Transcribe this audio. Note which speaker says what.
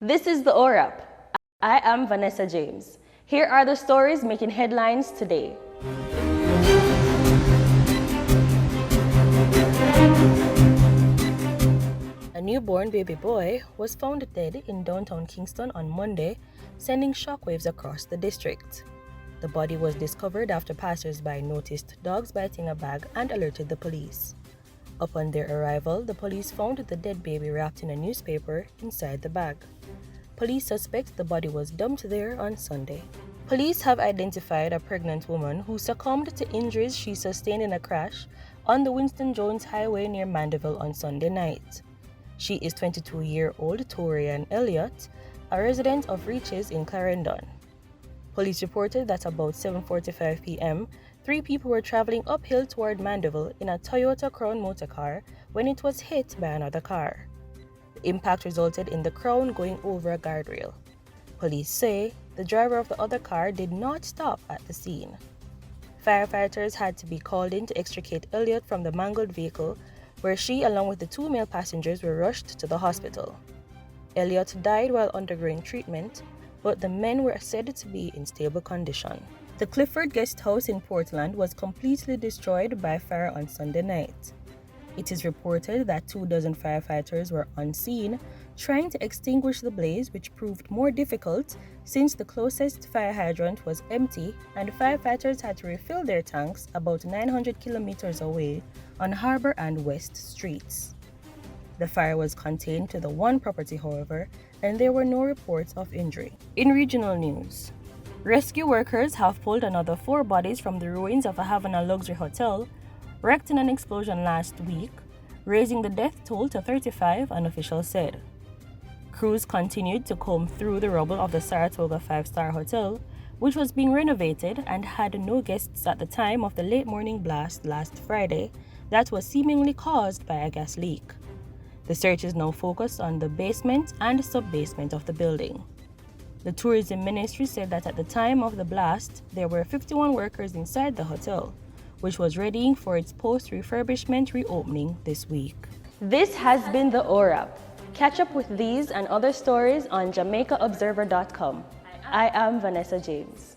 Speaker 1: This is the ORAP. I am Vanessa James. Here are the stories making headlines today. A newborn baby boy was found dead in downtown Kingston on Monday, sending shockwaves across the district. The body was discovered after passers-by noticed dogs biting a bag and alerted the police. Upon their arrival, the police found the dead baby wrapped in a newspaper inside the bag. Police suspect the body was dumped there on Sunday. Police have identified a pregnant woman who succumbed to injuries she sustained in a crash on the Winston Jones Highway near Mandeville on Sunday night. She is 22-year-old Torian Elliott, a resident of Reaches in Clarendon. Police reported that about 7:45 p.m., 3 people were traveling uphill toward Mandeville in a Toyota Crown motorcar when it was hit by another car. The impact resulted in the Crown going over a guardrail. Police say the driver of the other car did not stop at the scene. Firefighters had to be called in to extricate Elliott from the mangled vehicle, where she, along with the 2 male passengers, were rushed to the hospital. Elliott died while undergoing treatment, but the men were said to be in stable condition. The Clifford Guest House in Portland was completely destroyed by fire on Sunday night. It is reported that 24 firefighters were on scene trying to extinguish the blaze, which proved more difficult since the closest fire hydrant was empty and firefighters had to refill their tanks about 900 kilometers away on Harbor and West Streets. The fire was contained to the one property, however, and there were no reports of injury. In regional news, rescue workers have pulled another 4 bodies from the ruins of a Havana luxury hotel wrecked in an explosion last week, raising the death toll to 35, an official said. Crews continued to comb through the rubble of the Saratoga 5-star hotel, which was being renovated and had no guests at the time of the late morning blast last Friday that was seemingly caused by a gas leak. The search is now focused on the basement and sub-basement of the building. The tourism ministry said that at the time of the blast, there were 51 workers inside the hotel, which was readying for its post-refurbishment reopening this week. This has been the ORAP. Catch up with these and other stories on JamaicaObserver.com. I am Vanessa James.